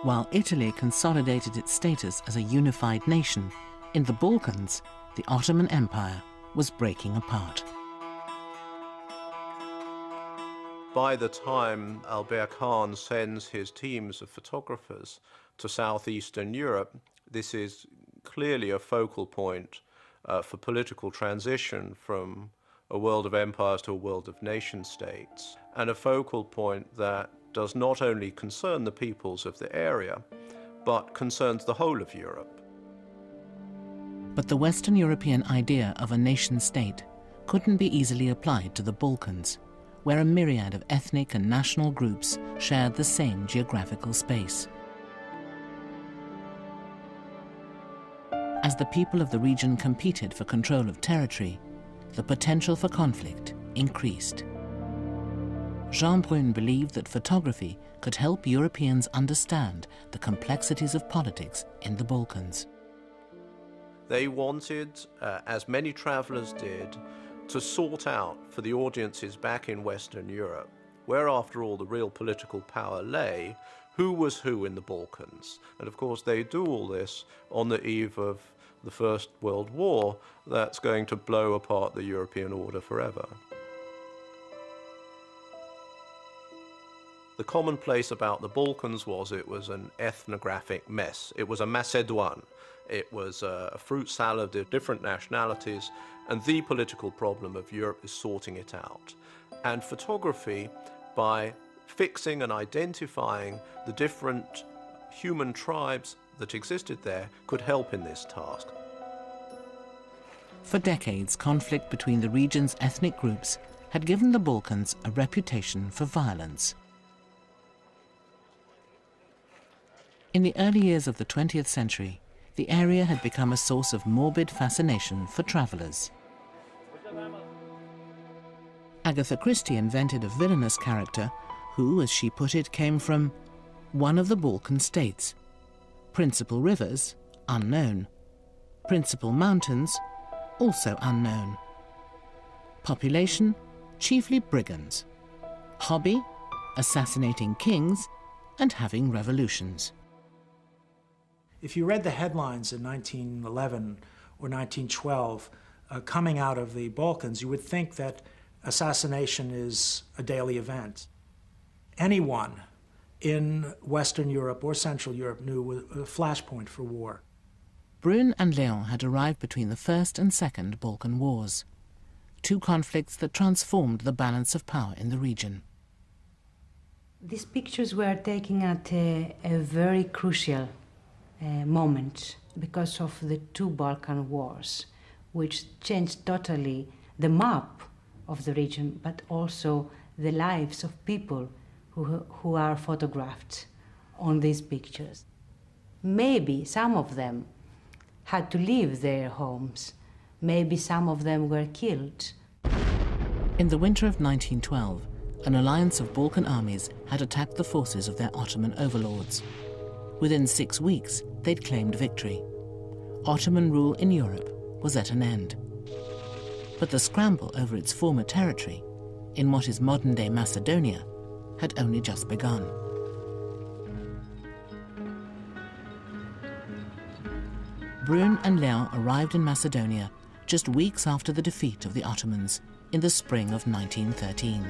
While Italy consolidated its status as a unified nation, in the Balkans, the Ottoman Empire was breaking apart. By the time Albert Kahn sends his teams of photographers to southeastern Europe, this is clearly a focal point for political transition from a world of empires to a world of nation-states, and a focal point that does not only concern the peoples of the area, but concerns the whole of Europe. But the Western European idea of a nation-state couldn't be easily applied to the Balkans, where a myriad of ethnic and national groups shared the same geographical space. As the people of the region competed for control of territory, the potential for conflict increased. Jean Brun believed that photography could help Europeans understand the complexities of politics in the Balkans. They wanted, as many travelers did, to sort out for the audiences back in Western Europe, where after all the real political power lay, who was who in the Balkans. And of course they do all this on the eve of the First World War that's going to blow apart the European order forever. The commonplace about the Balkans was it was an ethnographic mess. It was a Macédoine. It was a fruit salad of different nationalities, and the political problem of Europe is sorting it out. And photography, by fixing and identifying the different human tribes that existed there, could help in this task. For decades, conflict between the region's ethnic groups had given the Balkans a reputation for violence. In the early years of the 20th century, the area had become a source of morbid fascination for travelers. Agatha Christie invented a villainous character who, as she put it, came from one of the Balkan states. Principal rivers, unknown. Principal mountains, also unknown. Population, chiefly brigands. Hobby, assassinating kings and having revolutions. If you read the headlines in 1911 or 1912 coming out of the Balkans, you would think that assassination is a daily event. Anyone in Western Europe or Central Europe knew a flashpoint for war. Brun and Léon had arrived between the First and Second Balkan Wars, two conflicts that transformed the balance of power in the region. These pictures were taken at a very crucial moment because of the two Balkan Wars, which changed totally the map of the region, but also the lives of people who are photographed on these pictures. Maybe some of them had to leave their homes. Maybe some of them were killed. In the winter of 1912, an alliance of Balkan armies had attacked the forces of their Ottoman overlords. Within 6 weeks, they'd claimed victory. Ottoman rule in Europe was at an end. But the scramble over its former territory, in what is modern-day Macedonia, had only just begun. Brun and Léon arrived in Macedonia just weeks after the defeat of the Ottomans in the spring of 1913.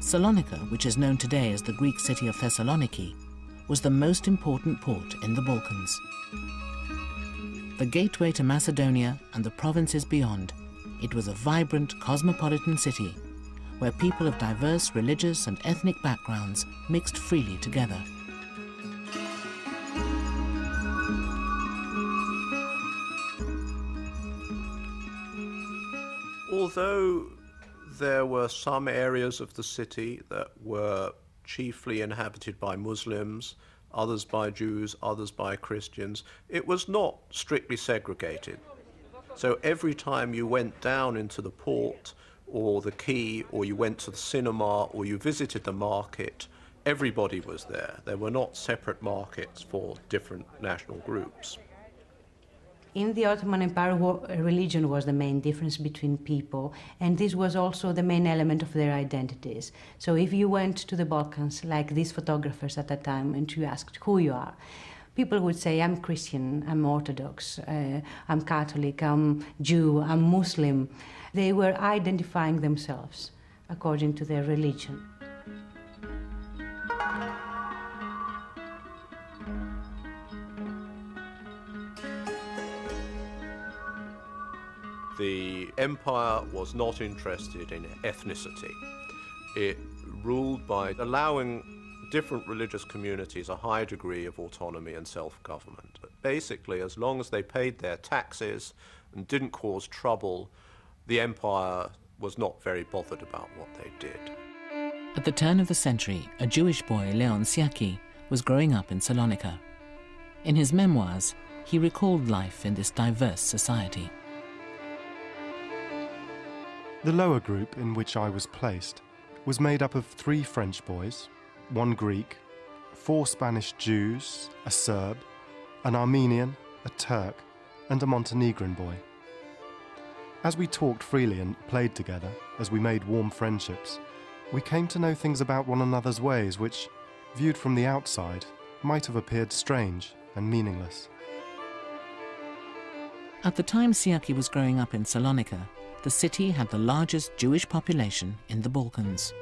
Salonika, which is known today as the Greek city of Thessaloniki, was the most important port in the Balkans. The gateway to Macedonia and the provinces beyond, it was a vibrant cosmopolitan city where people of diverse religious and ethnic backgrounds mixed freely together. Although there were some areas of the city that were chiefly inhabited by Muslims, others by Jews, others by Christians, it was not strictly segregated. So every time you went down into the port or the quay, or you went to the cinema, or you visited the market, everybody was there. There were not separate markets for different national groups. In the Ottoman Empire, religion was the main difference between people, and this was also the main element of their identities. So if you went to the Balkans, like these photographers at that time, and you asked who you are, people would say, I'm Christian, I'm Orthodox, I'm Catholic, I'm Jew, I'm Muslim. They were identifying themselves according to their religion. The empire was not interested in ethnicity. It ruled by allowing different religious communities a high degree of autonomy and self-government. But basically, as long as they paid their taxes and didn't cause trouble, the empire was not very bothered about what they did. At the turn of the century, a Jewish boy, Leon Siaki, was growing up in Salonika. In his memoirs, he recalled life in this diverse society. The lower group in which I was placed was made up of 3 French boys, 1 Greek, 4 Spanish Jews, a Serb, an Armenian, a Turk, and a Montenegrin boy. As we talked freely and played together, as we made warm friendships, we came to know things about one another's ways which, viewed from the outside, might have appeared strange and meaningless. At the time Siaki was growing up in Salonika, the city had the largest Jewish population in the Balkans.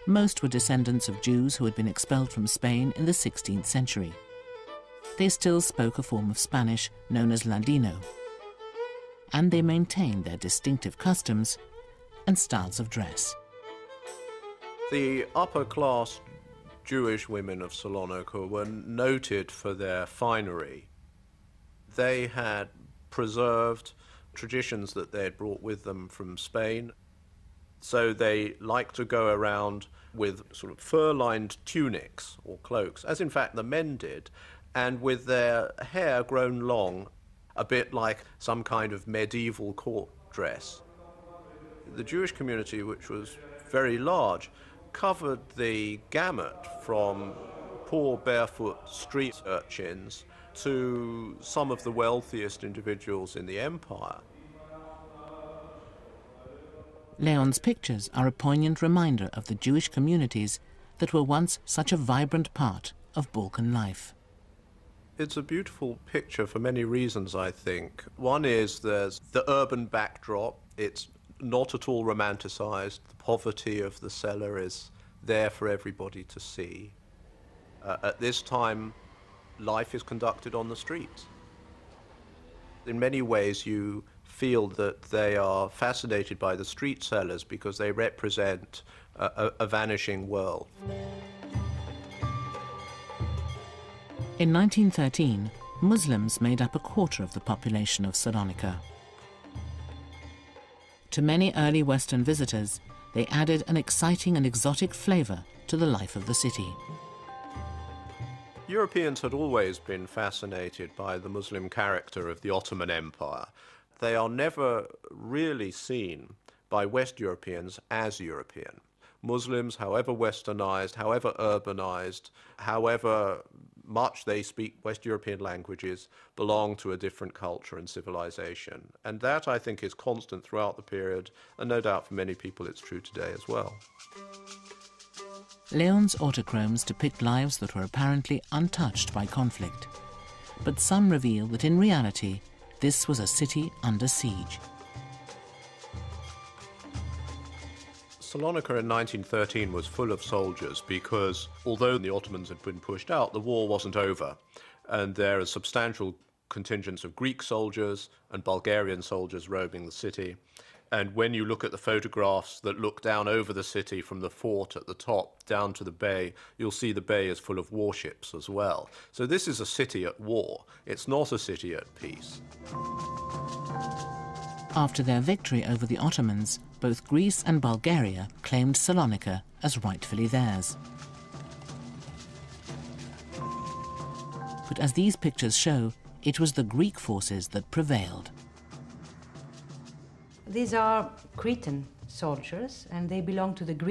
Most were descendants of Jews who had been expelled from Spain in the 16th century. They still spoke a form of Spanish known as Ladino, and they maintained their distinctive customs and styles of dress. The upper-class Jewish women of Salonika were noted for their finery. They had preserved traditions that they had brought with them from Spain. So they liked to go around with sort of fur-lined tunics or cloaks, as in fact the men did, and with their hair grown long, a bit like some kind of medieval court dress. The Jewish community, which was very large, covered the gamut from poor barefoot street urchins to some of the wealthiest individuals in the empire. Leon's pictures are a poignant reminder of the Jewish communities that were once such a vibrant part of Balkan life. It's a beautiful picture for many reasons, I think. One is there's the urban backdrop. It's not at all romanticized. The poverty of the cellar is there for everybody to see. At this time, life is conducted on the streets. In many ways, you feel that they are fascinated by the street sellers because they represent a vanishing world. In 1913, Muslims made up a quarter of the population of Salonika. To many early Western visitors, they added an exciting and exotic flavor to the life of the city. Europeans had always been fascinated by the Muslim character of the Ottoman Empire. They are never really seen by West Europeans as European. Muslims, however westernized, however urbanized, however much they speak West European languages, belong to a different culture and civilization. And that, I think, is constant throughout the period, and no doubt for many people it's true today as well. Leon's autochromes depict lives that were apparently untouched by conflict, but some reveal that in reality this was a city under siege. Salonika in 1913 was full of soldiers because, although the Ottomans had been pushed out, the war wasn't over, and there are substantial contingents of Greek soldiers and Bulgarian soldiers roaming the city. And when you look at the photographs that look down over the city from the fort at the top down to the bay, you'll see the bay is full of warships as well. So this is a city at war. It's not a city at peace. After their victory over the Ottomans, both Greece and Bulgaria claimed Salonika as rightfully theirs. But as these pictures show, it was the Greek forces that prevailed. These are Cretan soldiers, and they belong to the Greek